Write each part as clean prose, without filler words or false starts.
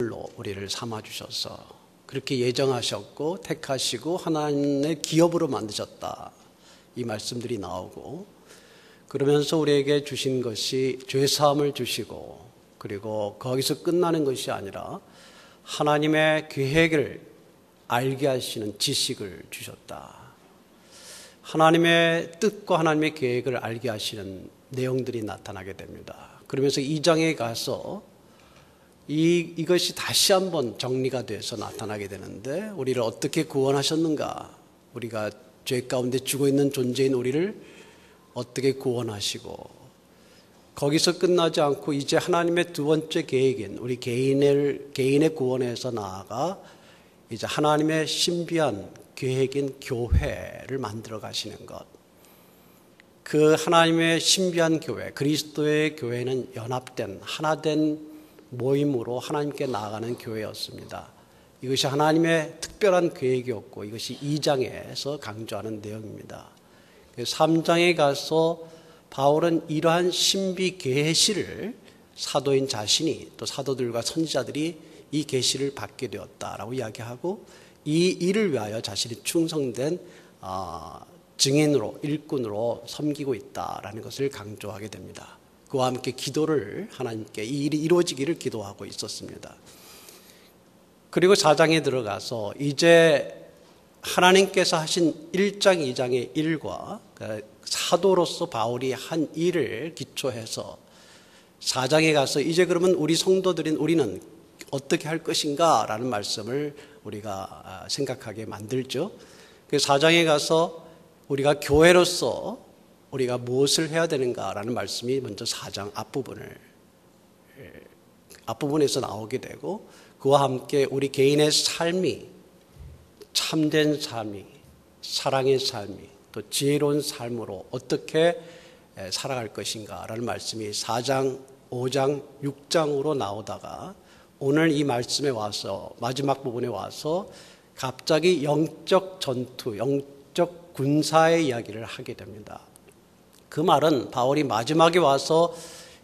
로 우리를 삼아주셔서 그렇게 예정하셨고 택하시고 하나님의 기업으로 만드셨다. 이 말씀들이 나오고 그러면서 우리에게 주신 것이 죄사함을 주시고 그리고 거기서 끝나는 것이 아니라 하나님의 계획을 알게 하시는 지식을 주셨다. 하나님의 뜻과 하나님의 계획을 알게 하시는 내용들이 나타나게 됩니다. 그러면서 2장에 가서 이것이 다시 한번 정리가 돼서 나타나게 되는데 우리를 어떻게 구원하셨는가, 우리가 죄 가운데 죽어 있는 존재인 우리를 어떻게 구원하시고 거기서 끝나지 않고 이제 하나님의 두 번째 계획인 우리 개인의 구원에서 나아가 이제 하나님의 신비한 계획인 교회를 만들어 가시는 것. 그 하나님의 신비한 교회, 그리스도의 교회는 연합된 하나된 모임으로 하나님께 나아가는 교회였습니다. 이것이 하나님의 특별한 계획이었고 이것이 2장에서 강조하는 내용입니다. 3장에 가서 바울은 이러한 신비 계시를 사도인 자신이 또 사도들과 선지자들이 이 계시를 받게 되었다라고 이야기하고 이 일을 위하여 자신이 충성된 증인으로 일꾼으로 섬기고 있다라는 것을 강조하게 됩니다. 그와 함께 기도를 하나님께 이 일이 이루어지기를 기도하고 있었습니다. 그리고 4장에 들어가서 이제 하나님께서 하신 1장, 2장의 일과 사도로서 바울이 한 일을 기초해서 4장에 가서 이제 그러면 우리 성도들인 우리는 어떻게 할 것인가 라는 말씀을 우리가 생각하게 만들죠. 4장에 가서 우리가 교회로서 우리가 무엇을 해야 되는가라는 말씀이 먼저 4장 앞부분에서 나오게 되고 그와 함께 우리 개인의 삶이 참된 삶이 사랑의 삶이 또 지혜로운 삶으로 어떻게 살아갈 것인가라는 말씀이 4장, 5장, 6장으로 나오다가 오늘 이 말씀에 와서 마지막 부분에 와서 갑자기 영적 전투, 영적 군사의 이야기를 하게 됩니다. 그 말은 바울이 마지막에 와서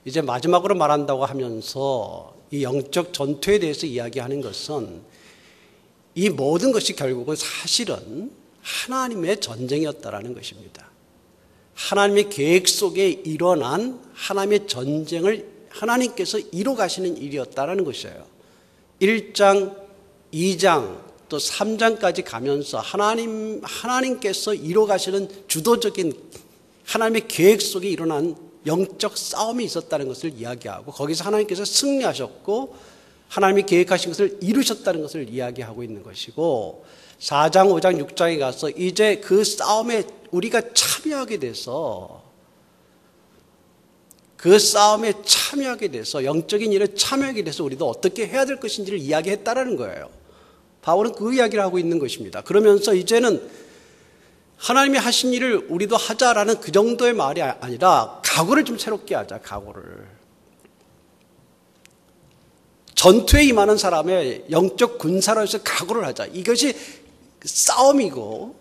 이제 마지막으로 말한다고 하면서 이 영적 전투에 대해서 이야기하는 것은 이 모든 것이 결국은 사실은 하나님의 전쟁이었다라는 것입니다. 하나님의 계획 속에 일어난 하나님의 전쟁을 하나님께서 이뤄 가시는 일이었다라는 것이에요. 1장, 2장, 또 3장까지 가면서 하나님께서 이뤄 가시는 주도적인 하나님의 계획 속에 일어난 영적 싸움이 있었다는 것을 이야기하고 거기서 하나님께서 승리하셨고 하나님이 계획하신 것을 이루셨다는 것을 이야기하고 있는 것이고 4장, 5장, 6장에 가서 이제 그 싸움에 우리가 참여하게 돼서 그 싸움에 참여하게 돼서 영적인 일에 참여하게 돼서 우리도 어떻게 해야 될 것인지를 이야기했다라는 거예요. 바울은 그 이야기를 하고 있는 것입니다. 그러면서 이제는 하나님이 하신 일을 우리도 하자라는 그 정도의 말이 아니라 각오를 좀 새롭게 하자. 각오를. 전투에 임하는 사람의 영적 군사로서 각오를 하자. 이것이 싸움이고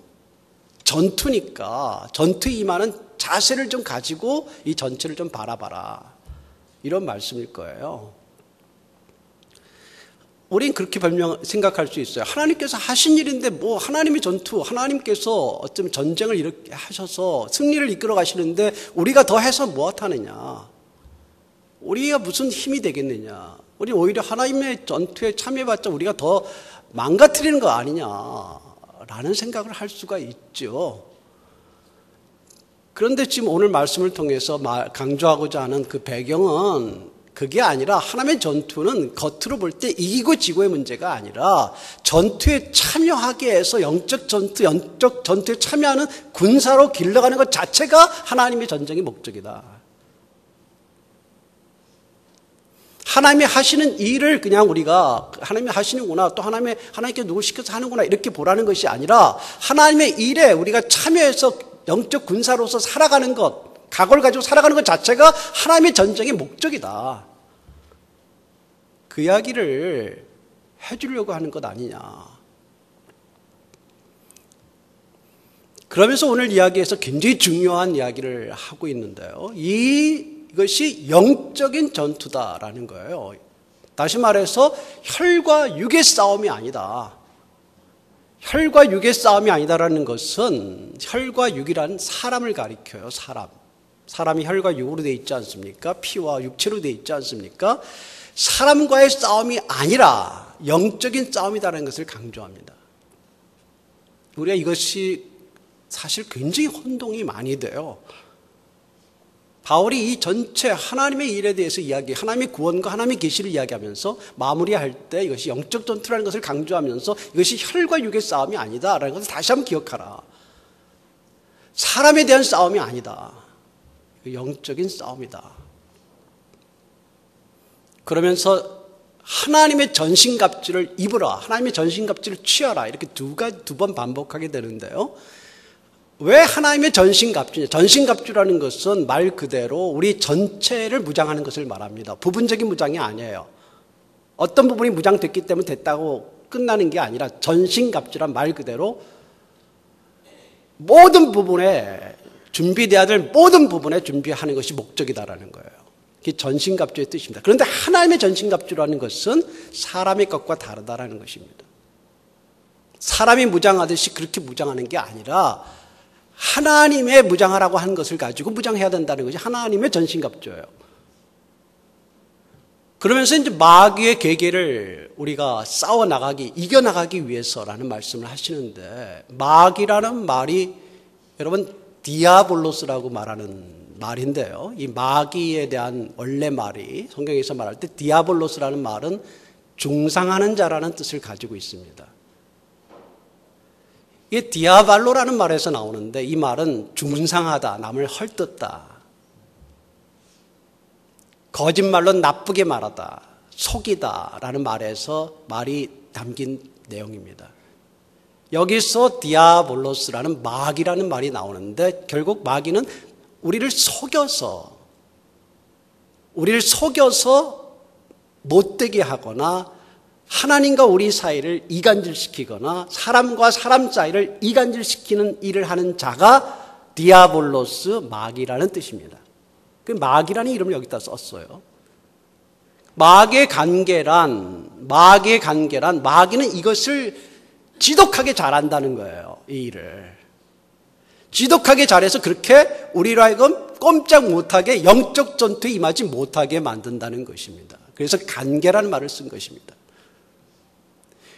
전투니까 전투에 임하는 자세를 좀 가지고 이 전체를 좀 바라봐라. 이런 말씀일 거예요. 우린 그렇게 생각할 수 있어요. 하나님께서 하신 일인데 뭐 하나님의 전투, 하나님께서 어쩌면 전쟁을 이렇게 하셔서 승리를 이끌어 가시는데 우리가 더 해서 무엇하느냐. 우리가 무슨 힘이 되겠느냐. 우리 오히려 하나님의 전투에 참여해봤자 우리가 더 망가뜨리는 거 아니냐라는 생각을 할 수가 있죠. 그런데 지금 오늘 말씀을 통해서 강조하고자 하는 그 배경은 그게 아니라 하나님의 전투는 겉으로 볼 때 이기고 지고의 문제가 아니라 전투에 참여하게 해서 영적 전투에 참여하는 군사로 길러가는 것 자체가 하나님의 전쟁의 목적이다. 하나님이 하시는 일을 그냥 우리가 하나님이 하시는구나 또 하나님께 누굴 시켜서 하는구나 이렇게 보라는 것이 아니라 하나님의 일에 우리가 참여해서 영적 군사로서 살아가는 것 각오를 가지고 살아가는 것 자체가 하나님의 전쟁의 목적이다. 그 이야기를 해주려고 하는 것 아니냐. 그러면서 오늘 이야기에서 굉장히 중요한 이야기를 하고 있는데요. 이것이 영적인 전투다라는 거예요. 다시 말해서 혈과 육의 싸움이 아니다. 혈과 육의 싸움이 아니다라는 것은 혈과 육이라는 사람을 가리켜요. 사람이 혈과 육으로 되어 있지 않습니까? 피와 육체로 되어 있지 않습니까? 사람과의 싸움이 아니라 영적인 싸움이라는 것을 강조합니다. 우리가 이것이 사실 굉장히 혼동이 많이 돼요. 바울이 이 전체 하나님의 일에 대해서 하나님의 구원과 하나님의 계시를 이야기하면서 마무리할 때 이것이 영적 전투라는 것을 강조하면서 이것이 혈과 육의 싸움이 아니다라는 것을 다시 한번 기억하라. 사람에 대한 싸움이 아니다. 영적인 싸움이다. 그러면서 하나님의 전신갑주를 입으라. 하나님의 전신갑주를 취하라. 이렇게 두 번 반복하게 되는데요. 왜 하나님의 전신갑주냐? 전신갑주라는 것은 말 그대로 우리 전체를 무장하는 것을 말합니다. 부분적인 무장이 아니에요. 어떤 부분이 무장됐기 때문에 됐다고 끝나는 게 아니라 전신갑주란 말 그대로 모든 부분에 준비되어야 될 모든 부분에 준비하는 것이 목적이다라는 거예요. 그게 전신갑주의 뜻입니다. 그런데 하나님의 전신갑주라는 것은 사람의 것과 다르다라는 것입니다. 사람이 무장하듯이 그렇게 무장하는 게 아니라 하나님의 무장하라고 하는 것을 가지고 무장해야 된다는 것이 하나님의 전신갑주예요. 그러면서 이제 마귀의 계계를 우리가 이겨나가기 위해서라는 말씀을 하시는데, 마귀라는 말이 여러분 디아볼로스라고 말하는 말인데요. 이 마귀에 대한 원래 말이 성경에서 말할 때 디아볼로스라는 말은 중상하는 자라는 뜻을 가지고 있습니다. 이게 디아발로라는 말에서 나오는데 이 말은 중상하다, 남을 헐뜯다, 거짓말로 나쁘게 말하다, 속이다라는 말이 담긴 내용입니다. 여기서 디아볼로스라는 마귀라는 말이 나오는데 결국 마귀는 우리를 속여서 못되게 하거나 하나님과 우리 사이를 이간질시키거나 사람과 사람 사이를 이간질시키는 일을 하는 자가 디아볼로스, 마귀라는 뜻입니다. 그 마귀라는 이름을 여기다 썼어요. 마귀의 관계란 마귀는 이것을 지독하게 잘한다는 거예요. 이 일을 지독하게 잘해서 그렇게 우리로 하여금 꼼짝 못하게 영적 전투에 임하지 못하게 만든다는 것입니다. 그래서 관계라는 말을 쓴 것입니다.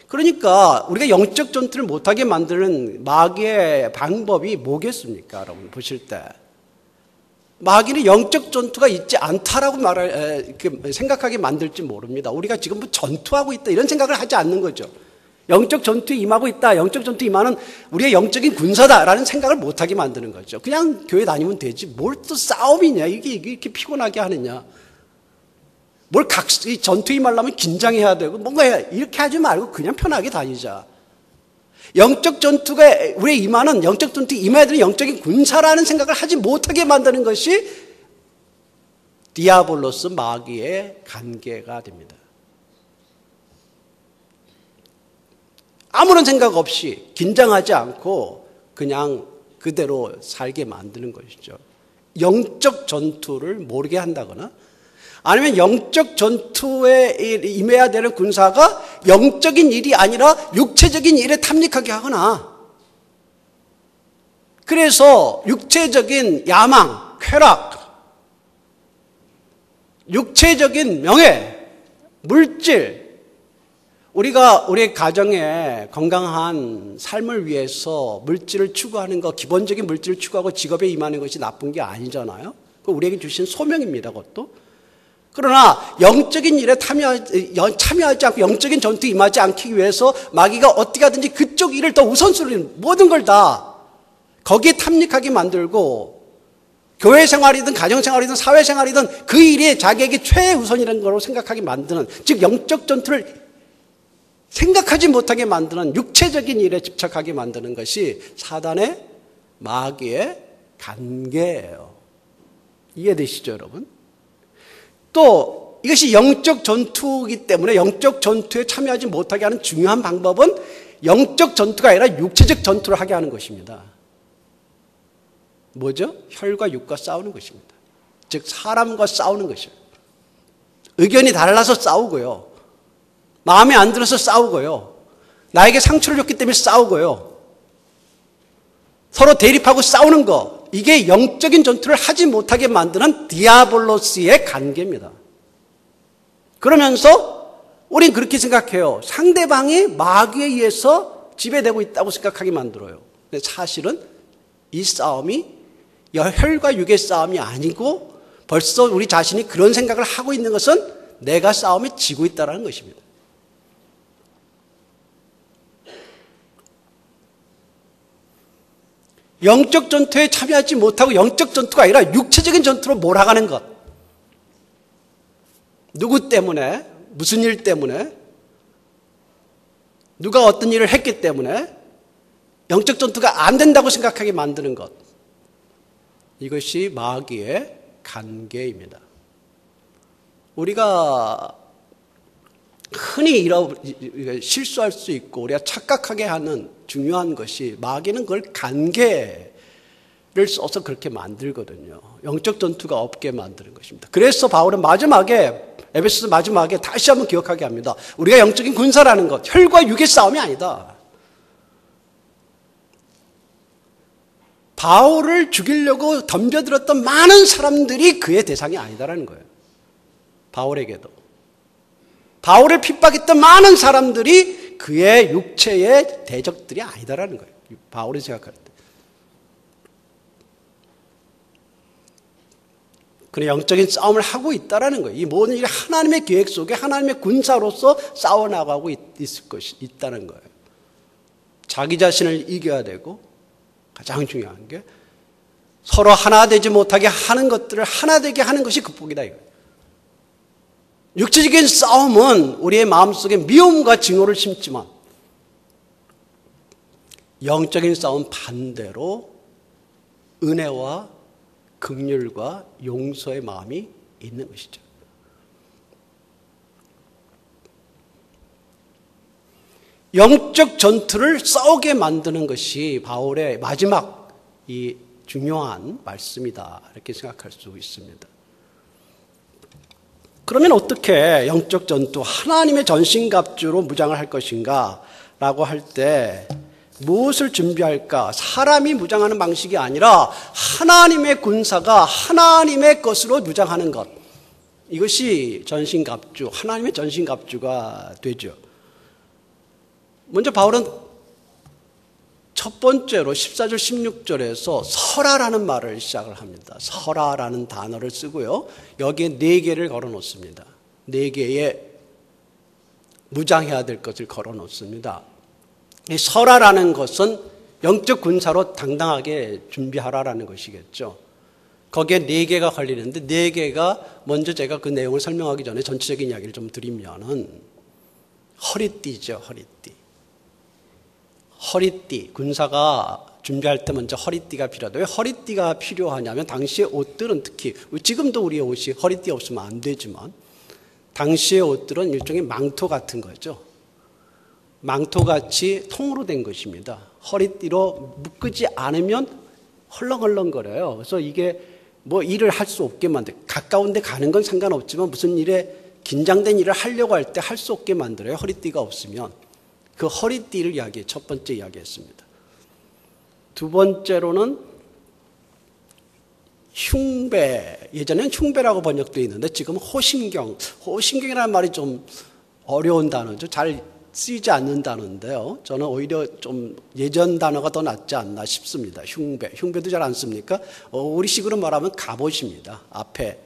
그러니까 우리가 영적 전투를 못하게 만드는 마귀의 방법이 뭐겠습니까? 여러분 보실 때 마귀는 영적 전투가 있지 않다라고 생각하게 만들지 모릅니다. 우리가 지금 뭐 전투하고 있다 이런 생각을 하지 않는 거죠. 영적 전투에 임하고 있다, 영적 전투에 임하는 우리의 영적인 군사다라는 생각을 못하게 만드는 거죠. 그냥 교회 다니면 되지 뭘 또 싸움이냐, 이게 이렇게 피곤하게 하느냐, 이 전투에 임하려면 긴장해야 되고 뭔가 이렇게 하지 말고 그냥 편하게 다니자. 영적 전투가 우리의 임하는, 영적 전투에 임해야 되는 영적인 군사라는 생각을 하지 못하게 만드는 것이 디아볼로스, 마귀의 관계가 됩니다. 아무런 생각 없이 긴장하지 않고 그냥 그대로 살게 만드는 것이죠. 영적 전투를 모르게 한다거나 아니면 영적 전투에 임해야 되는 군사가 영적인 일이 아니라 육체적인 일에 탐닉하게 하거나, 그래서 육체적인 야망, 쾌락, 육체적인 명예, 물질, 우리가 우리 가정에 건강한 삶을 위해서 물질을 추구하는 것, 기본적인 물질을 추구하고 직업에 임하는 것이 나쁜 게 아니잖아요. 우리에게 주신 소명입니다, 그것도. 그러나 영적인 일에 참여하지 않고 영적인 전투에 임하지 않기 위해서 마귀가 어떻게 하든지 그쪽 일을 더 우선순위로 모든 걸 다 거기에 탐닉하게 만들고, 교회 생활이든 가정 생활이든 사회 생활이든 그 일이 자기에게 최우선이라는 걸로 생각하게 만드는, 즉 영적 전투를 생각하지 못하게 만드는 육체적인 일에 집착하게 만드는 것이 사단의, 마귀의 관계예요. 이해되시죠, 여러분? 또 이것이 영적 전투이기 때문에 영적 전투에 참여하지 못하게 하는 중요한 방법은 영적 전투가 아니라 육체적 전투를 하게 하는 것입니다. 뭐죠? 혈과 육과 싸우는 것입니다. 즉 사람과 싸우는 것이에요. 의견이 달라서 싸우고요. 마음에 안 들어서 싸우고요. 나에게 상처를 줬기 때문에 싸우고요. 서로 대립하고 싸우는 거, 이게 영적인 전투를 하지 못하게 만드는 디아볼로스의 관계입니다. 그러면서 우린 그렇게 생각해요. 상대방이 마귀에 의해서 지배되고 있다고 생각하게 만들어요. 근데 사실은 이 싸움이 혈과 육의 싸움이 아니고 벌써 우리 자신이 그런 생각을 하고 있는 것은 내가 싸움에 지고 있다는 것입니다. 영적 전투에 참여하지 못하고 영적 전투가 아니라 육체적인 전투로 몰아가는 것. 누구 때문에, 무슨 일 때문에, 누가 어떤 일을 했기 때문에 영적 전투가 안 된다고 생각하게 만드는 것. 이것이 마귀의 관계입니다. 우리가 흔히 실수할 수 있고 우리가 착각하게 하는 중요한 것이 마귀는 그걸 관계를 써서 그렇게 만들거든요. 영적 전투가 없게 만드는 것입니다. 그래서 바울은 마지막에 에베소서 마지막에 다시 한번 기억하게 합니다. 우리가 영적인 군사라는 것, 혈과 육의 싸움이 아니다. 바울을 죽이려고 덤벼들었던 많은 사람들이 그의 대상이 아니다라는 거예요. 바울에게도. 바울을 핍박했던 많은 사람들이 그의 육체의 대적들이 아니다라는 거예요. 바울이 생각할 때. 그런 영적인 싸움을 하고 있다라는 거예요. 이 모든 일이 하나님의 계획 속에 하나님의 군사로서 싸워나가고 있다는 거예요. 자기 자신을 이겨야 되고 가장 중요한 게 서로 하나 되지 못하게 하는 것들을 하나 되게 하는 것이 극복이다 이거예요. 육체적인 싸움은 우리의 마음속에 미움과 증오를 심지만 영적인 싸움 반대로 은혜와 긍휼과 용서의 마음이 있는 것이죠. 영적 전투를 싸우게 만드는 것이 바울의 마지막 이 중요한 말씀이다 이렇게 생각할 수 있습니다. 그러면 어떻게 영적 전투, 하나님의 전신갑주로 무장을 할 것인가 라고 할 때 무엇을 준비할까? 사람이 무장하는 방식이 아니라 하나님의 군사가 하나님의 것으로 무장하는 것. 이것이 전신갑주, 하나님의 전신갑주가 되죠. 먼저 바울은 첫 번째로 14절 16절에서 설하라는 말을 시작을 합니다. 설하라는 단어를 쓰고요. 여기에 4개를 걸어 놓습니다. 4개의 무장해야 될 것을 걸어 놓습니다. 이 설하라는 것은 영적 군사로 당당하게 준비하라라는 것이겠죠. 거기에 4개가 걸리는데 4개가 먼저 제가 그 내용을 설명하기 전에 전체적인 이야기를 좀 드리면은 허리띠죠. 허리띠. 군사가 준비할 때 먼저 허리띠가 필요하다. 왜 허리띠가 필요하냐면 당시의 옷들은 특히 지금도 우리의 옷이 허리띠 없으면 안 되지만 당시의 옷들은 일종의 망토 같은 거죠. 망토같이 통으로 된 것입니다. 허리띠로 묶지 않으면 헐렁헐렁거려요. 그래서 이게 뭐 일을 할 수 없게 만들어요. 가까운 데 가는 건 상관없지만 무슨 일에 긴장된 일을 하려고 할 때 할 수 없게 만들어요. 허리띠가 없으면. 그 허리띠를 첫 번째 이야기했습니다. 두 번째로는 흉배. 예전엔 흉배라고 번역되어 있는데 지금 호신경. 호신경이라는 말이 좀 어려운 단어죠. 잘 쓰이지 않는 단어인데요. 저는 오히려 좀 예전 단어가 더 낫지 않나 싶습니다. 흉배. 흉배도 잘 안 씁니까? 우리식으로 말하면 갑옷입니다. 앞에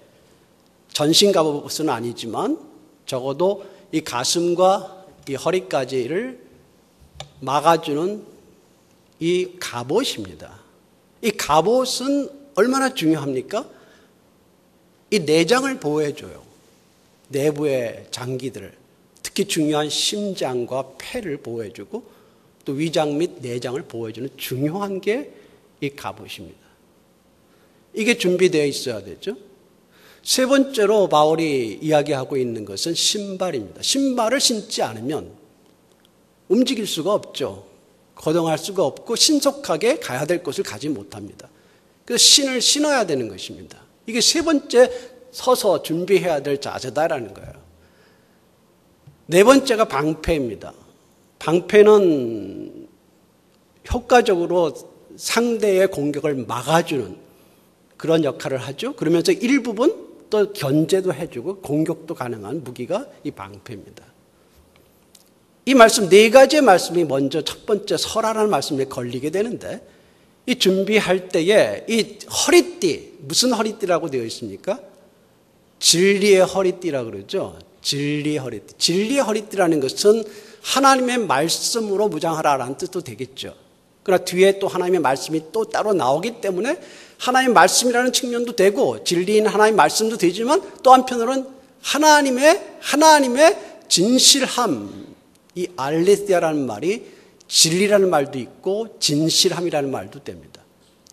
전신 갑옷은 아니지만 적어도 이 가슴과 이 허리까지를 막아주는 이 갑옷입니다. 이 갑옷은 얼마나 중요합니까? 이 내장을 보호해줘요. 내부의 장기들을. 특히 중요한 심장과 폐를 보호해주고 또 위장 및 내장을 보호해주는 중요한 게 이 갑옷입니다. 이게 준비되어 있어야 되죠. 세 번째로 바울이 이야기하고 있는 것은 신발입니다. 신발을 신지 않으면 움직일 수가 없죠. 거동할 수가 없고 신속하게 가야 될 곳을 가지 못합니다. 그래서 신을 신어야 되는 것입니다. 이게 세 번째 서서 준비해야 될 자세다라는 거예요. 네 번째가 방패입니다. 방패는 효과적으로 상대의 공격을 막아주는 그런 역할을 하죠. 그러면서 일부분 또 견제도 해주고 공격도 가능한 무기가 이 방패입니다. 이 말씀, 네 가지의 말씀이 먼저 첫 번째 설하라는 말씀에 걸리게 되는데, 이 준비할 때에 이 허리띠, 무슨 허리띠라고 되어 있습니까? 진리의 허리띠라고 그러죠. 진리의 허리띠. 진리의 허리띠라는 것은 하나님의 말씀으로 무장하라라는 뜻도 되겠죠. 그러나 뒤에 또 하나님의 말씀이 또 따로 나오기 때문에 하나님의 말씀이라는 측면도 되고 진리인 하나님의 말씀도 되지만 또 한편으로는 하나님의 진실함, 이 알레시아라는 말이 진리라는 말도 있고 진실함이라는 말도 됩니다.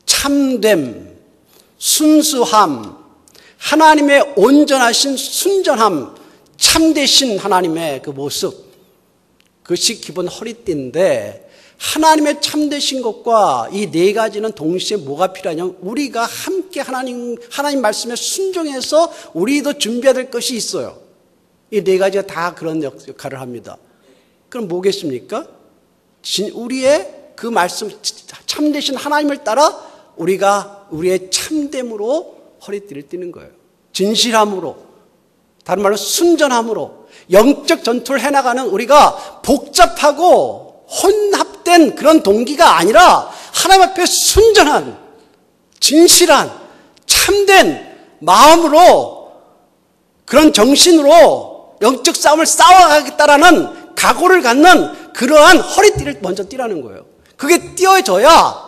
참됨, 순수함, 하나님의 온전하신 순전함, 참되신 하나님의 그 모습, 그것이 기본 허리띠인데, 하나님의 참되신 것과 이 네 가지는 동시에 뭐가 필요하냐면 우리가 함께 하나님 말씀에 순종해서 우리도 준비해야 될 것이 있어요. 이 네 가지가 다 그런 역할을 합니다. 그럼 뭐겠습니까? 우리의 그 말씀, 참되신 하나님을 따라 우리가 우리의 참됨으로 허리띠를 띠는 거예요. 진실함으로, 다른 말로 순전함으로 영적 전투를 해나가는 우리가 복잡하고 혼합된 그런 동기가 아니라 하나님 앞에 순전한, 진실한, 참된 마음으로, 그런 정신으로 영적 싸움을 싸워가겠다라는 각오를 갖는 그러한 허리띠를 먼저 띠라는 거예요. 그게 띄어져야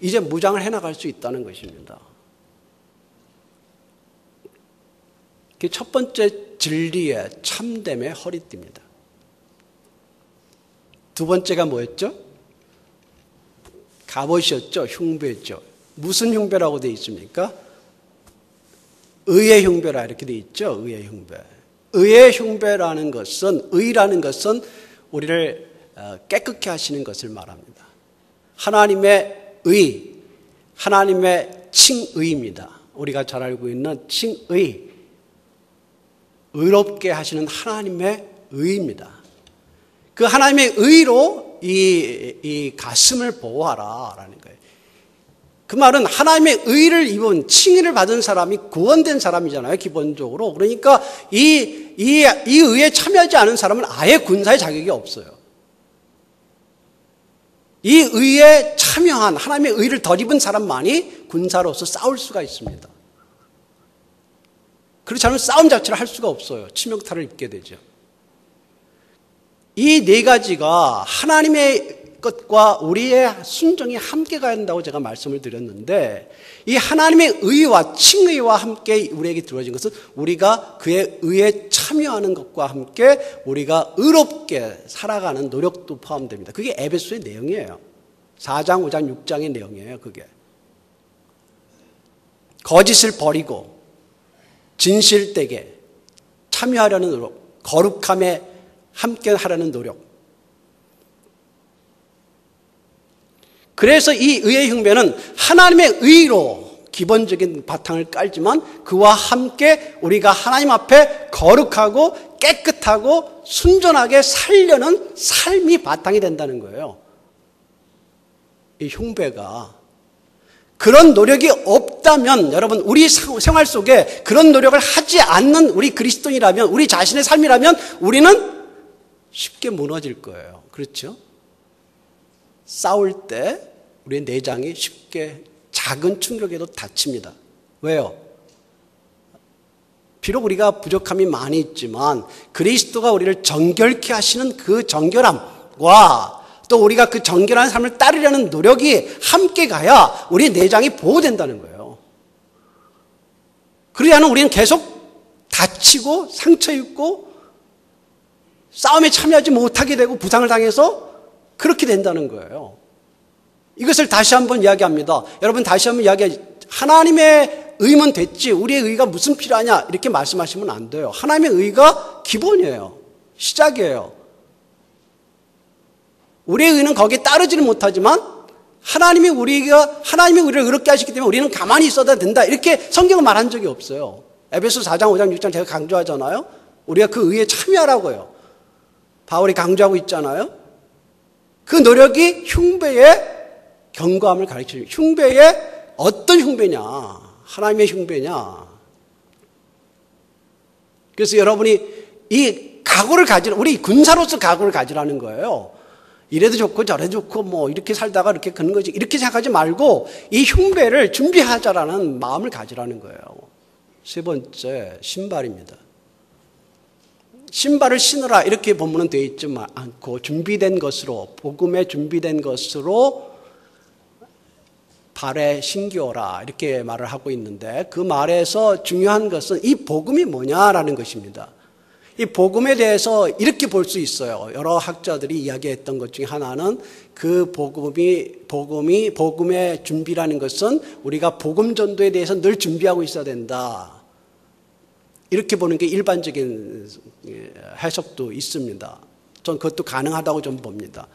이제 무장을 해나갈 수 있다는 것입니다. 그게 첫 번째 진리의 참됨의 허리띠입니다. 두 번째가 뭐였죠? 갑옷이었죠. 흉배였죠. 무슨 흉배라고 되어 있습니까? 의의 흉배라 이렇게 되어 있죠. 의의 흉배. 의의 흉배라는 것은, 의라는 것은 우리를 깨끗게 하시는 것을 말합니다. 하나님의 의, 하나님의 칭의입니다. 우리가 잘 알고 있는 칭의, 의롭게 하시는 하나님의 의입니다. 그 하나님의 의로 이 가슴을 보호하라라는 거예요. 그 말은 하나님의 의를 입은, 칭의를 받은 사람이 구원된 사람이잖아요, 기본적으로. 그러니까 이 의에 참여하지 않은 사람은 아예 군사의 자격이 없어요. 이 의에 참여한, 하나님의 의를 덧입은 사람만이 군사로서 싸울 수가 있습니다. 그렇지 않으면 싸움 자체를 할 수가 없어요. 치명타를 입게 되죠. 이 네 가지가 하나님의 것과 우리의 순종이 함께 가야 한다고 제가 말씀을 드렸는데, 이 하나님의 의와 칭의와 함께 우리에게 들어진 것은 우리가 그의 의에 참여하는 것과 함께 우리가 의롭게 살아가는 노력도 포함됩니다. 그게 에베소의 내용이에요. 4장, 5장, 6장의 내용이에요. 그게 거짓을 버리고 진실되게 참여하려는 노력, 거룩함에 함께 하려는 노력. 그래서 이 의의 흉배는 하나님의 의로 기본적인 바탕을 깔지만 그와 함께 우리가 하나님 앞에 거룩하고 깨끗하고 순전하게 살려는 삶이 바탕이 된다는 거예요. 이 흉배가 그런 노력이 없다면, 여러분, 우리 생활 속에 그런 노력을 하지 않는 우리 그리스도인이라면, 우리 자신의 삶이라면 우리는 쉽게 무너질 거예요. 그렇죠? 싸울 때 우리의 내장이 쉽게 작은 충격에도 다칩니다. 왜요? 비록 우리가 부족함이 많이 있지만 그리스도가 우리를 정결케 하시는 그 정결함과 또 우리가 그 정결한 삶을 따르려는 노력이 함께 가야 우리의 내장이 보호된다는 거예요. 그러지 않으면 우리는 계속 다치고 상처 입고 싸움에 참여하지 못하게 되고 부상을 당해서 그렇게 된다는 거예요. 이것을 다시 한번 이야기합니다. 여러분, 다시 한번 하나님의 의면 됐지 우리의 의가 무슨 필요하냐 이렇게 말씀하시면 안 돼요. 하나님의 의가 기본이에요. 시작이에요. 우리의 의는 거기에 따르지는 못하지만 하나님이 우리를 의롭게 하시기 때문에 우리는 가만히 있어도 된다 이렇게 성경은 말한 적이 없어요. 에베소 4장, 5장, 6장 제가 강조하잖아요. 우리가 그 의에 참여하라고요. 바울이 강조하고 있잖아요. 그 노력이 흉배의 견고함을 가르쳐줍니다. 흉배의 어떤 흉배냐? 하나님의 흉배냐? 그래서 여러분이 이 각오를 가지라, 우리 군사로서 각오를 가지라는 거예요. 이래도 좋고 저래도 좋고 뭐 이렇게 살다가 이렇게 그런 거지. 이렇게 생각하지 말고 이 흉배를 준비하자라는 마음을 가지라는 거예요. 세 번째, 신발입니다. 신발을 신으라 이렇게 본문은 되어 있지 않고 준비된 것으로, 복음에 준비된 것으로 발에 신기어라 이렇게 말을 하고 있는데, 그 말에서 중요한 것은 이 복음이 뭐냐라는 것입니다. 이 복음에 대해서 이렇게 볼 수 있어요. 여러 학자들이 이야기했던 것 중에 하나는 그 복음의 준비라는 것은 우리가 복음 전도에 대해서 늘 준비하고 있어야 된다. 이렇게 보는 게 일반적인 해석도 있습니다. 전 그것도 가능하다고 좀 봅니다.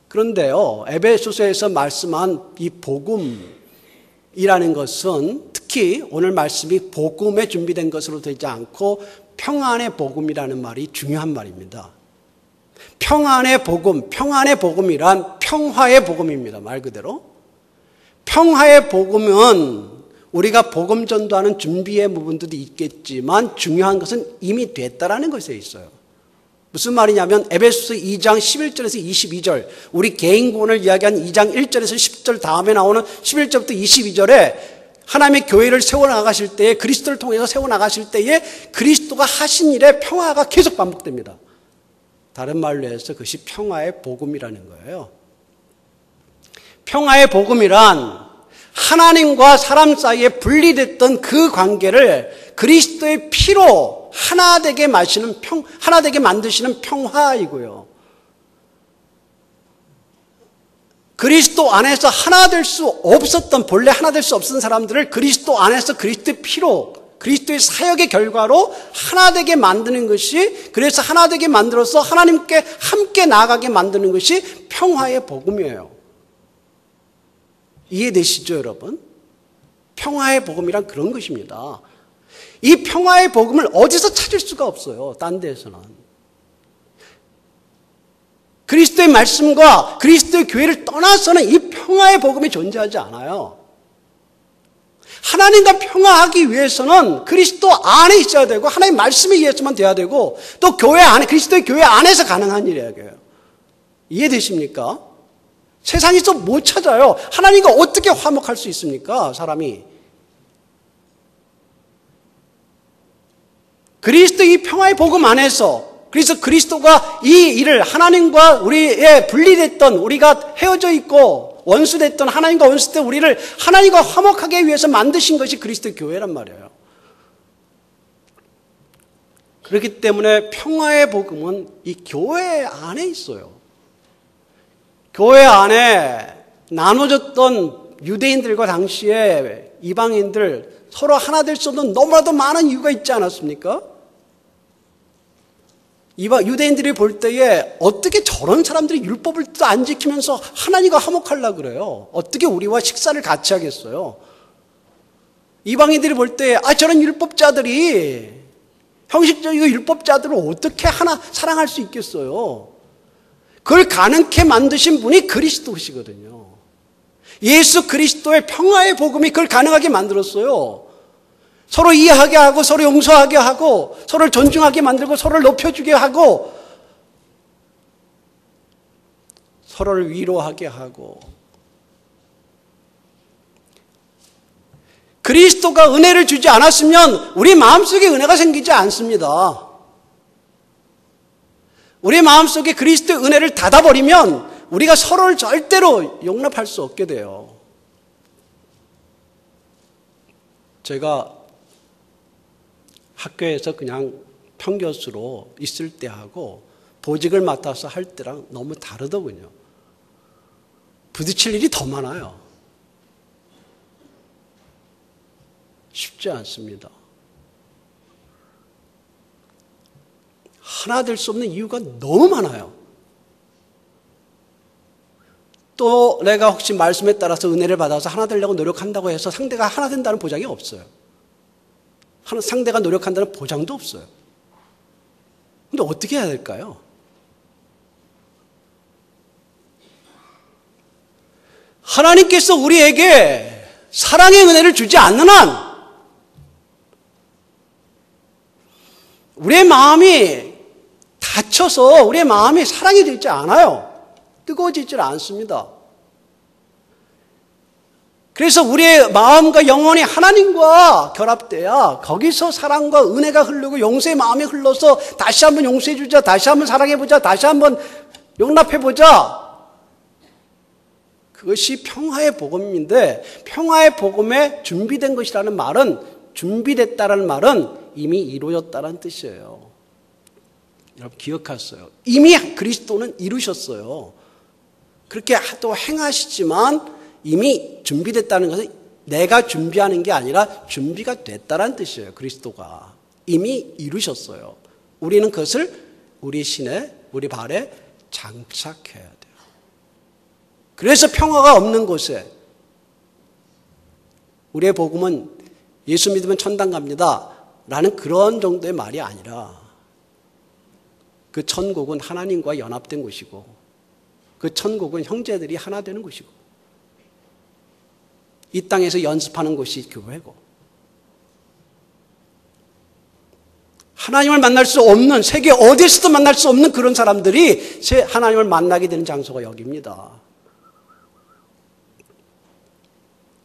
그런데요, 에베소서에서 말씀한 이 복음이라는 것은 특히 오늘 말씀이 복음에 준비된 것으로 되지 않고 평안의 복음이라는 말이 중요한 말입니다. 평안의 복음, 평안의 복음이란 평화의 복음입니다. 말 그대로. 평화의 복음은 우리가 복음 전도하는 준비의 부분들도 있겠지만 중요한 것은 이미 됐다라는 것에 있어요. 무슨 말이냐면 에베소서 2장 11절에서 22절, 우리 개인 구원을 이야기한 2장 1절에서 10절 다음에 나오는 11절부터 22절에 하나님의 교회를 세워나가실 때에, 그리스도를 통해서 세워나가실 때에 그리스도가 하신 일의 평화가 계속 반복됩니다. 다른 말로 해서 그것이 평화의 복음이라는 거예요. 평화의 복음이란 하나님과 사람 사이에 분리됐던 그 관계를 그리스도의 피로 하나 되게 만드시는 평화이고요. 그리스도 안에서 하나 될 수 없었던, 본래 하나 될 수 없었던 사람들을 그리스도 안에서 그리스도의 피로, 그리스도의 사역의 결과로 하나 되게 만드는 것이, 그래서 하나 되게 만들어서 하나님께 함께 나아가게 만드는 것이 평화의 복음이에요. 이해되시죠, 여러분? 평화의 복음이란 그런 것입니다. 이 평화의 복음을 어디서 찾을 수가 없어요, 딴 데에서는. 그리스도의 말씀과 그리스도의 교회를 떠나서는 이 평화의 복음이 존재하지 않아요. 하나님과 평화하기 위해서는 그리스도 안에 있어야 되고 하나님의 말씀에 의해서만 돼야 되고 또 교회 안에, 그리스도의 교회 안에서 가능한 일이에요. 이해되십니까? 세상에서 못 찾아요. 하나님과 어떻게 화목할 수 있습니까, 사람이? 그리스도의 이 평화의 복음 안에서, 그래서 그리스도가 이 일을 하나님과 우리의 분리됐던, 우리가 헤어져 있고 원수됐던, 하나님과 원수됐던 우리를 하나님과 화목하게 위해서 만드신 것이 그리스도의 교회란 말이에요. 그렇기 때문에 평화의 복음은 이 교회 안에 있어요. 교회 안에 나눠졌던 유대인들과 당시에 이방인들 서로 하나 될 수 없는 너무나도 많은 이유가 있지 않았습니까? 유대인들이 볼 때에 어떻게 저런 사람들이 율법을 또 안 지키면서 하나님과 화목하려고 그래요? 어떻게 우리와 식사를 같이 하겠어요? 이방인들이 볼 때에 저런 율법자들이, 형식적이고 율법자들을 어떻게 하나 사랑할 수 있겠어요? 그걸 가능케 만드신 분이 그리스도시거든요. 예수 그리스도의 평화의 복음이 그걸 가능하게 만들었어요. 서로 이해하게 하고 서로 용서하게 하고 서로를 존중하게 만들고 서로를 높여주게 하고 서로를 위로하게 하고, 그리스도가 은혜를 주지 않았으면 우리 마음속에 은혜가 생기지 않습니다. 우리 마음속에 그리스도의 은혜를 닫아버리면 우리가 서로를 절대로 용납할 수 없게 돼요. 제가 학교에서 그냥 평교수로 있을 때하고 보직을 맡아서 할 때랑 너무 다르더군요. 부딪힐 일이 더 많아요. 쉽지 않습니다. 하나 될 수 없는 이유가 너무 많아요. 또 내가 혹시 말씀에 따라서 은혜를 받아서 하나 되려고 노력한다고 해서 상대가 하나 된다는 보장이 없어요. 상대가 노력한다는 보장도 없어요. 근데 어떻게 해야 될까요? 하나님께서 우리에게 사랑의 은혜를 주지 않는 한 우리의 마음이 닫혀서 우리의 마음이 사랑이 되지 않아요. 뜨거워지질 않습니다. 그래서 우리의 마음과 영혼이 하나님과 결합돼야 거기서 사랑과 은혜가 흐르고 용서의 마음이 흘러서 다시 한번 용서해주자, 다시 한번 사랑해보자, 다시 한번 용납해보자. 그것이 평화의 복음인데 평화의 복음에 준비된 것이라는 말은 준비됐다는 말은 이미 이루어졌다는 뜻이에요. 여러분 기억하세요. 이미 그리스도는 이루셨어요. 그렇게 또 행하시지만 이미 준비됐다는 것은 내가 준비하는 게 아니라 준비가 됐다는 뜻이에요. 그리스도가 이미 이루셨어요. 우리는 그것을 우리 신에 우리 발에 장착해야 돼요. 그래서 평화가 없는 곳에 우리의 복음은 예수 믿으면 천당 갑니다 라는 그런 정도의 말이 아니라 그 천국은 하나님과 연합된 곳이고 그 천국은 형제들이 하나 되는 곳이고 이 땅에서 연습하는 곳이 교회고 하나님을 만날 수 없는 세계 어디에서도 만날 수 없는 그런 사람들이 하나님을 만나게 되는 장소가 여기입니다.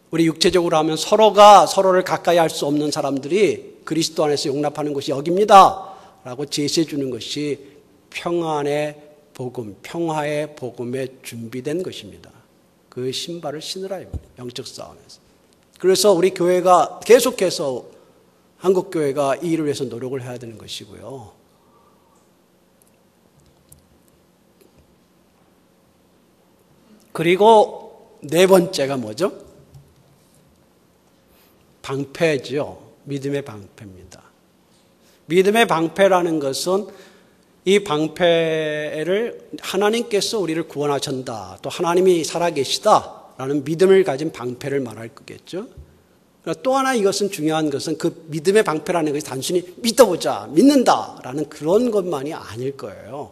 우리 육체적으로 하면 서로가 서로를 가까이 할 수 없는 사람들이 그리스도 안에서 용납하는 곳이 여기입니다 라고 제시해 주는 것이 평안의 복음, 평화의 복음에 준비된 것입니다. 그 신발을 신으라 영적 싸움에서. 그래서 우리 교회가 계속해서 한국교회가 이 일을 위해서 노력을 해야 되는 것이고요. 그리고 네 번째가 뭐죠? 방패죠. 믿음의 방패입니다. 믿음의 방패라는 것은 이 방패를 하나님께서 우리를 구원하신다. 또 하나님이 살아계시다라는 믿음을 가진 방패를 말할 거겠죠. 또 하나 이것은 중요한 것은 그 믿음의 방패라는 것이 단순히 믿어보자, 믿는다라는 그런 것만이 아닐 거예요.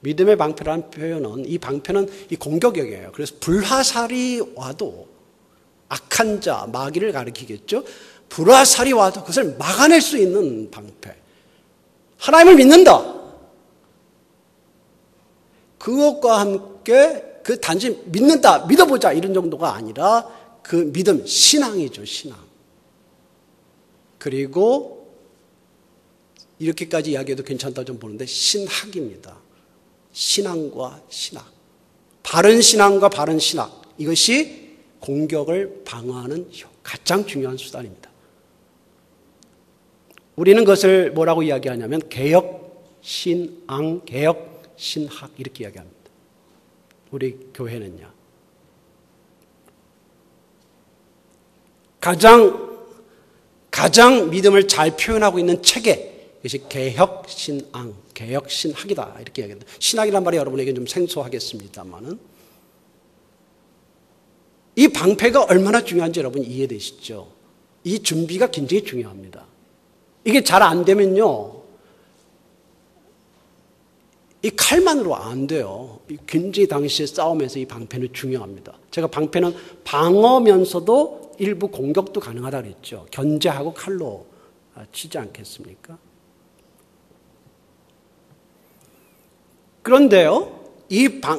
믿음의 방패라는 표현은 이 방패는 이 공격력이에요. 그래서 불화살이 와도 악한 자, 마귀를 가리키겠죠. 불화살이 와도 그것을 막아낼 수 있는 방패. 하나님을 믿는다. 그것과 함께 그 단지 믿는다, 믿어보자 이런 정도가 아니라 그 믿음, 신앙이죠, 신앙. 그리고 이렇게까지 이야기해도 괜찮다고 좀 보는데 신학입니다. 신앙과 신학. 바른 신앙과 바른 신학. 이것이 공격을 방어하는 가장 중요한 수단입니다. 우리는 그것을 뭐라고 이야기하냐면 개혁신앙, 개혁신학 이렇게 이야기합니다. 우리 교회는요. 가장 믿음을 잘 표현하고 있는 체계, 이것이 개혁신앙, 개혁신학이다 이렇게 이야기합니다. 신학이란 말이 여러분에게 좀 생소하겠습니다만은 이 방패가 얼마나 중요한지 여러분 이해되시죠? 이 준비가 굉장히 중요합니다. 이게 잘 안 되면요, 이 칼만으로 안 돼요. 굉장히 당시의 싸움에서 이 방패는 중요합니다. 제가 방패는 방어면서도 일부 공격도 가능하다고 그랬죠. 견제하고 칼로 치지 않겠습니까? 그런데요,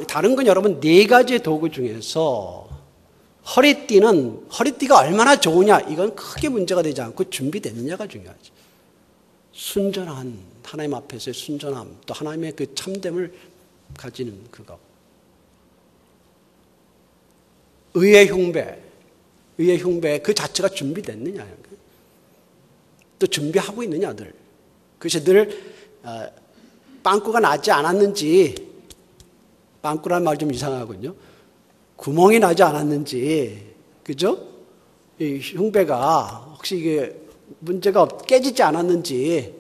다른 건 여러분 네 가지의 도구 중에서 허리띠가 얼마나 좋으냐, 이건 크게 문제가 되지 않고 준비됐느냐가 중요하죠. 순전한, 하나님 앞에서의 순전함, 또 하나님의 그 참됨을 가지는 그거. 의의 흉배 그 자체가 준비됐느냐, 또 준비하고 있느냐, 늘. 그것이 늘 빵꾸가 나지 않았는지, 빵꾸라는 말 좀 이상하군요. 구멍이 나지 않았는지, 그죠? 이 흉배가 혹시 이게 문제가 깨지지 않았는지.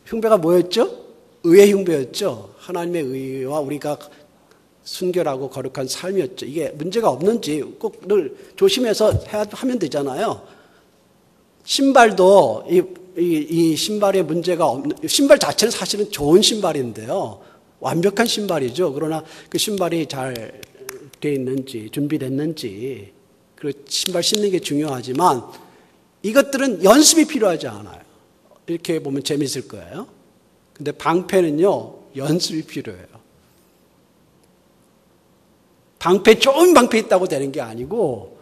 흉배가 뭐였죠? 의의 흉배였죠. 하나님의 의와 우리가 순결하고 거룩한 삶이었죠. 이게 문제가 없는지 꼭 늘 조심해서 하면 되잖아요. 신발도 이 신발에 문제가 없는, 신발 자체는 사실은 좋은 신발인데요. 완벽한 신발이죠. 그러나 그 신발이 잘 돼 있는지, 준비됐는지, 그리고 신발 신는 게 중요하지만 이것들은 연습이 필요하지 않아요. 이렇게 보면 재밌을 거예요. 근데 방패는요, 연습이 필요해요. 방패, 좋은 방패 있다고 되는 게 아니고,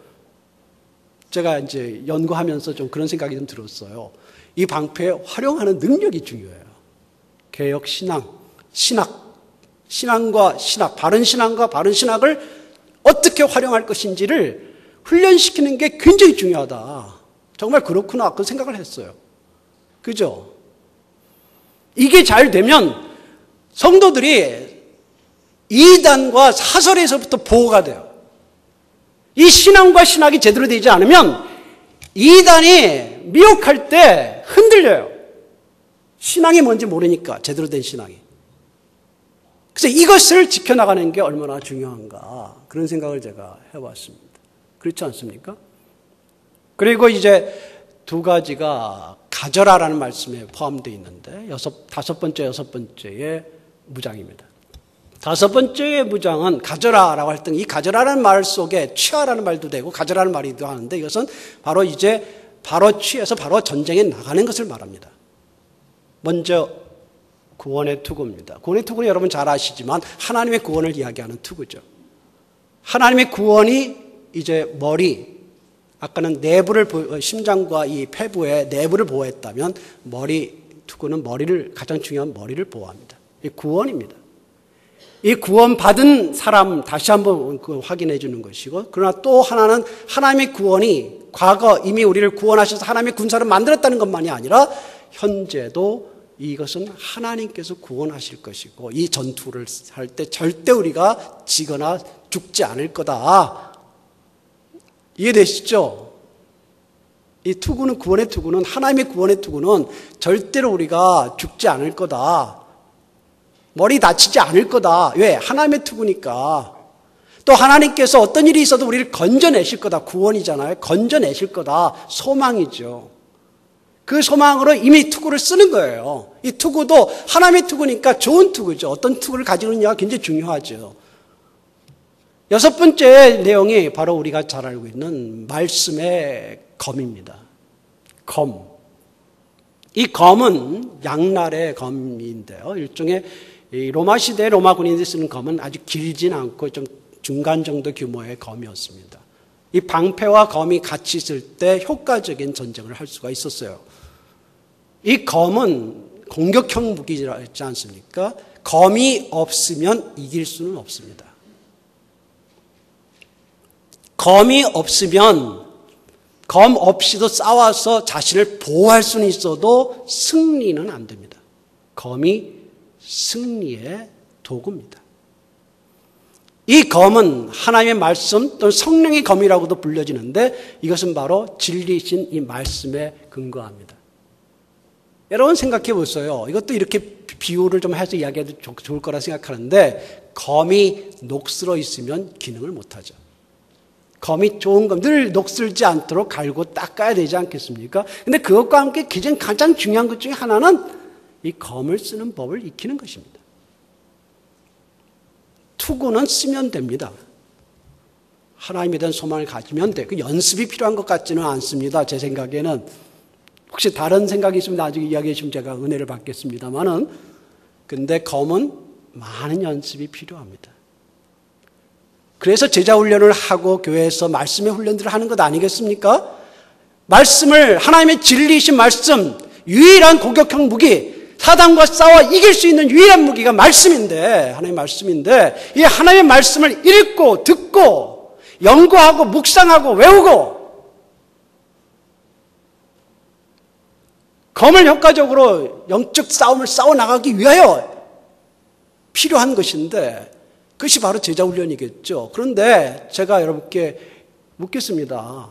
제가 이제 연구하면서 좀 그런 생각이 좀 들었어요. 이 방패 활용하는 능력이 중요해요. 개혁 신앙, 신앙과 신학, 바른 신앙과 바른 신학을 어떻게 활용할 것인지를 훈련시키는 게 굉장히 중요하다. 정말 그렇구나. 그런 생각을 했어요. 그죠? 이게 잘 되면 성도들이 이단과 사설에서부터 보호가 돼요. 이 신앙과 신학이 제대로 되지 않으면 이단이 미혹할 때 흔들려요. 신앙이 뭔지 모르니까, 제대로 된 신앙이. 그래서 이것을 지켜나가는 게 얼마나 중요한가, 그런 생각을 제가 해봤습니다. 그렇지 않습니까? 그리고 이제 두 가지가 가져라라는 말씀에 포함되어 있는데, 다섯 번째의 무장입니다. 다섯 번째의 무장은 가져라라고 할 때, 이 가져라라는 말 속에 취하라는 말도 되고 가져라는 말이기도 하는데, 이것은 바로 바로 취해서 바로 전쟁에 나가는 것을 말합니다. 먼저 구원의 투구입니다. 구원의 투구는 여러분 잘 아시지만 하나님의 구원을 이야기하는 투구죠. 하나님의 구원이 이제 머리, 아까는 내부를, 심장과 이 폐부의 내부를 보호했다면 투구는 가장 중요한 머리를 보호합니다. 이 구원입니다. 이 구원받은 사람 다시 한번 확인해 주는 것이고, 그러나 또 하나는 하나님의 구원이 과거 이미 우리를 구원하셔서 하나님의 군사를 만들었다는 것만이 아니라 현재도 이것은 하나님께서 구원하실 것이고, 이 전투를 할 때 절대 우리가 지거나 죽지 않을 거다. 이해되시죠? 이 투구는, 구원의 투구는, 하나님의 구원의 투구는 절대로 우리가 죽지 않을 거다. 머리 다치지 않을 거다. 왜? 하나님의 투구니까. 또 하나님께서 어떤 일이 있어도 우리를 건져내실 거다. 구원이잖아요. 건져내실 거다. 소망이죠. 그 소망으로 이미 투구를 쓰는 거예요. 이 투구도 하나님의 투구니까 좋은 투구죠. 어떤 투구를 가지고 있느냐가 굉장히 중요하죠. 여섯 번째 내용이 바로 우리가 잘 알고 있는 말씀의 검입니다. 검. 이 검은 양날의 검인데요. 일종의 로마 시대 로마 군인들이 쓰는 검은 아주 길진 않고 좀 중간 정도 규모의 검이었습니다. 이 방패와 검이 같이 있을 때 효과적인 전쟁을 할 수가 있었어요. 이 검은 공격형 무기지 않습니까? 검이 없으면 이길 수는 없습니다. 검이 없으면 검 없이도 싸워서 자신을 보호할 수는 있어도 승리는 안 됩니다. 검이 승리의 도구입니다. 이 검은 하나님의 말씀 또는 성령의 검이라고도 불려지는데, 이것은 바로 진리이신 이 말씀에 근거합니다. 여러분 생각해 보세요. 이것도 이렇게 비유를 좀 해서 이야기해도 좋을 거라 생각하는데, 검이 녹슬어 있으면 기능을 못하죠. 검이 좋은 검, 늘 녹슬지 않도록 갈고 닦아야 되지 않겠습니까? 근데 그것과 함께 가장 중요한 것 중에 하나는 이 검을 쓰는 법을 익히는 것입니다. 투구는 쓰면 됩니다. 하나님에 대한 소망을 가지면 돼. 그 연습이 필요한 것 같지는 않습니다. 제 생각에는. 혹시 다른 생각이 있으면 나중에 이야기해 주시면 제가 은혜를 받겠습니다만은, 근데 검은 많은 연습이 필요합니다. 그래서 제자 훈련을 하고 교회에서 말씀의 훈련들을 하는 것 아니겠습니까? 말씀을, 하나님의 진리이신 말씀, 유일한 공격형 무기, 사단과 싸워 이길 수 있는 유일한 무기가 말씀인데, 하나님의 말씀인데, 이 하나님의 말씀을 읽고 듣고 연구하고 묵상하고 외우고, 검을 효과적으로 영적 싸움을 싸워나가기 위하여 필요한 것인데, 그것이 바로 제자훈련이겠죠. 그런데 제가 여러분께 묻겠습니다.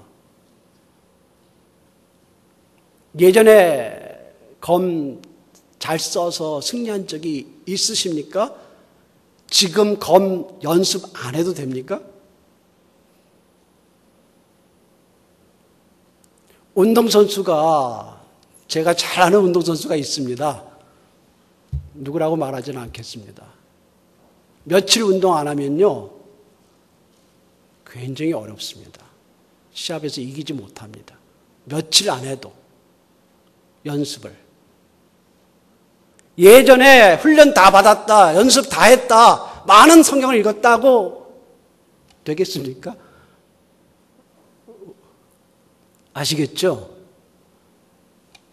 예전에 검 잘 써서 승리한 적이 있으십니까? 지금 검 연습 안 해도 됩니까? 운동선수가, 제가 잘 아는 운동선수가 있습니다. 누구라고 말하지는 않겠습니다. 며칠 운동 안 하면요, 굉장히 어렵습니다. 시합에서 이기지 못합니다. 며칠 안 해도 연습을. 예전에 훈련 다 받았다, 연습 다 했다, 많은 성경을 읽었다고 되겠습니까? 아시겠죠?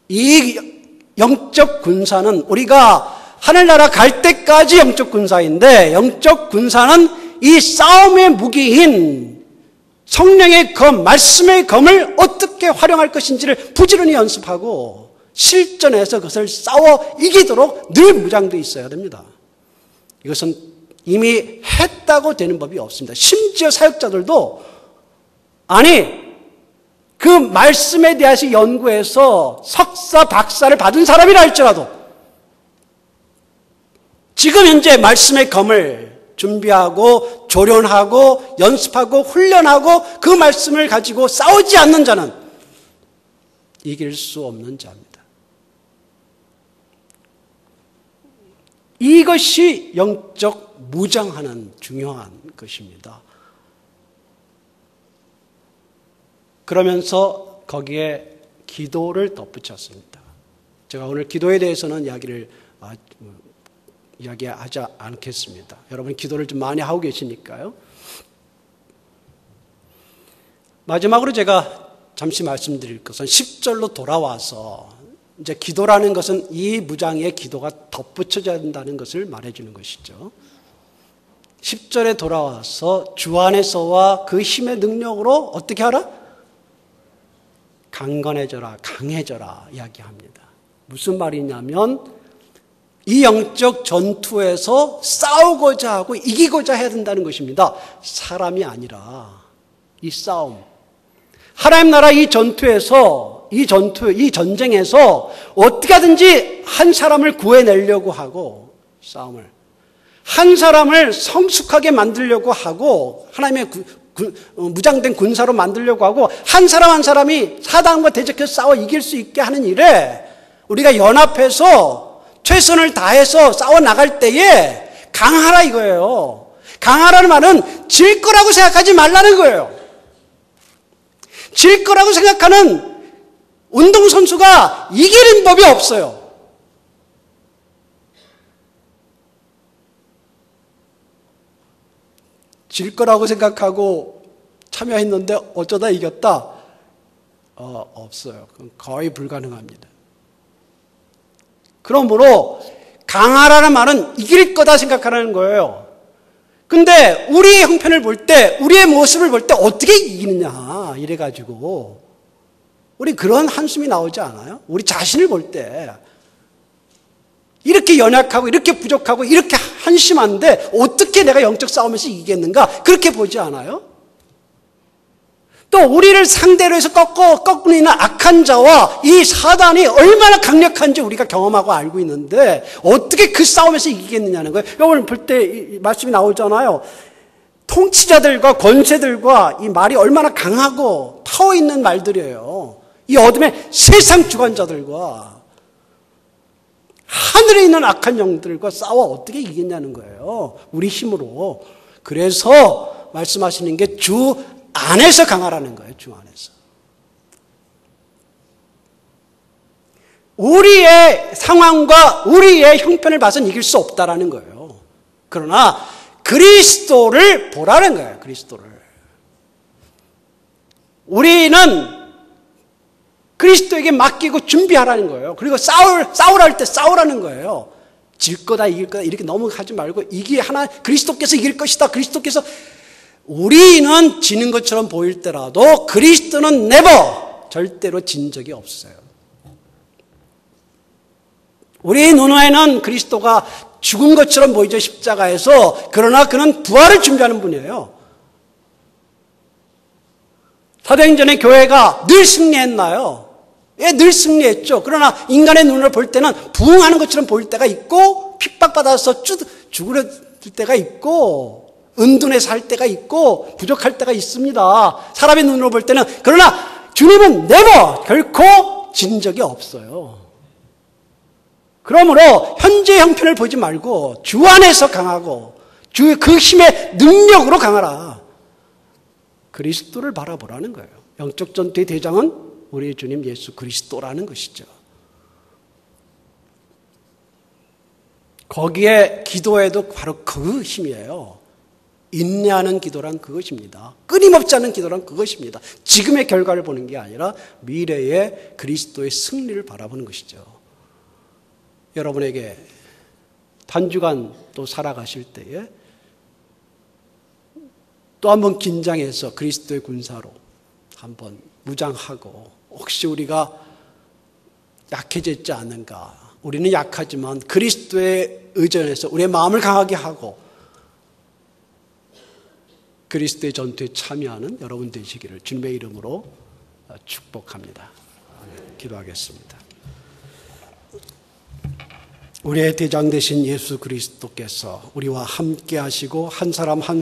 이 영적 군사는 우리가 하늘나라 갈 때까지 영적 군사인데, 영적 군사는 이 싸움의 무기인 성령의 검, 말씀의 검을 어떻게 활용할 것인지를 부지런히 연습하고 실전에서 그것을 싸워 이기도록 늘 무장되어 있어야 됩니다. 이것은 이미 했다고 되는 법이 없습니다. 심지어 사역자들도, 아니, 그 말씀에 대해서 연구해서 석사, 박사를 받은 사람이라 할지라도 지금 현재 말씀의 검을 준비하고 조련하고 연습하고 훈련하고 그 말씀을 가지고 싸우지 않는 자는 이길 수 없는 자입니다. 이것이 영적 무장하는 중요한 것입니다. 그러면서 거기에 기도를 덧붙였습니다. 제가 오늘 기도에 대해서는 이야기하지 않겠습니다. 여러분 기도를 좀 많이 하고 계시니까요. 마지막으로 제가 잠시 말씀드릴 것은 10절로 돌아와서, 이제 기도라는 것은 이 무장의 기도가 덧붙여져야 된다는 것을 말해주는 것이죠. 10절에 돌아와서 주 안에서와 그 힘의 능력으로 어떻게 하라? 강건해져라, 강해져라 이야기합니다. 무슨 말이냐면 이 영적 전투에서 싸우고자 하고 이기고자 해야 된다는 것입니다. 사람이 아니라 이 싸움. 하나님 나라 이 전투에서, 이 전쟁에서 어떻게 하든지 한 사람을 구해내려고 하고, 싸움을. 한 사람을 성숙하게 만들려고 하고, 하나님의 무장된 군사로 만들려고 하고, 한 사람 한 사람이 사단과 대적해서 싸워 이길 수 있게 하는 일에 우리가 연합해서 최선을 다해서 싸워 나갈 때에 강하라 이거예요. 강하라는 말은 질 거라고 생각하지 말라는 거예요. 질 거라고 생각하는 운동선수가 이기는 법이 없어요. 질 거라고 생각하고 참여했는데 어쩌다 이겼다? 없어요. 그건 거의 불가능합니다. 그러므로 강하라는 말은 이길 거다 생각하라는 거예요. 근데 우리의 형편을 볼 때, 우리의 모습을 볼 때 어떻게 이기느냐 이래가지고 우리 그런 한숨이 나오지 않아요? 우리 자신을 볼 때 이렇게 연약하고 이렇게 부족하고 이렇게 한심한데 어떻게 내가 영적 싸움에서 이기겠는가? 그렇게 보지 않아요? 또 우리를 상대로 해서 꺾고 있는 악한 자와 이 사단이 얼마나 강력한지 우리가 경험하고 알고 있는데 어떻게 그 싸움에서 이기겠느냐는 거예요. 오늘 볼 때 말씀이 나오잖아요. 통치자들과 권세들과 이 말이 얼마나 강하고 파워 있는 말들이에요. 이 어둠의 세상 주관자들과 하늘에 있는 악한 영들과 싸워 어떻게 이기냐는 거예요. 우리 힘으로. 그래서 말씀하시는 게 주 안에서 강하라는 거예요. 주 안에서. 우리의 상황과 우리의 형편을 봐서는 이길 수 없다라는 거예요. 그러나 그리스도를 보라는 거예요. 그리스도를. 우리는 그리스도에게 맡기고 준비하라는 거예요. 그리고 싸우라 할 때 싸우라는 거예요. 질 거다 이길 거다 이렇게 넘어가지 말고 이게 하나 그리스도께서 이길 것이다. 그리스도께서 우리는 지는 것처럼 보일 때라도 그리스도는 절대로 진 적이 없어요. 우리 눈에는 그리스도가 죽은 것처럼 보이죠. 십자가에서. 그러나 그는 부활을 준비하는 분이에요. 사도행전의 교회가 늘 승리했나요? 예, 늘 승리했죠. 그러나 인간의 눈으로 볼 때는 부흥하는 것처럼 보일 때가 있고 핍박받아서 죽을 때가 있고 은둔해서 할 때가 있고 부족할 때가 있습니다. 사람의 눈으로 볼 때는. 그러나 주님은 결코 진 적이 없어요. 그러므로 현재 형편을 보지 말고 주 안에서 강하고 주의 그 힘의 능력으로 강하라. 그리스도를 바라보라는 거예요. 영적 전투의 대장은 우리 주님 예수 그리스도라는 것이죠. 거기에 기도에도 바로 그 힘이에요. 인내하는 기도란 그것입니다. 끊임없지 않은 기도란 그것입니다. 지금의 결과를 보는 게 아니라 미래의 그리스도의 승리를 바라보는 것이죠. 여러분에게 단주간 또 살아가실 때에 또 한번 긴장해서 그리스도의 군사로 한번 무장하고 혹시 우리가 약해졌지 않은가. 우리는 약하지만 그리스도의 의존에서 우리의 마음을 강하게 하고 그리스도의 전투에 참여하는 여러분 되시기를 주님의 이름으로 축복합니다. 기도하겠습니다. 우리의 대장 되신 예수 그리스도께서 우리와 함께 하시고 한 사람 한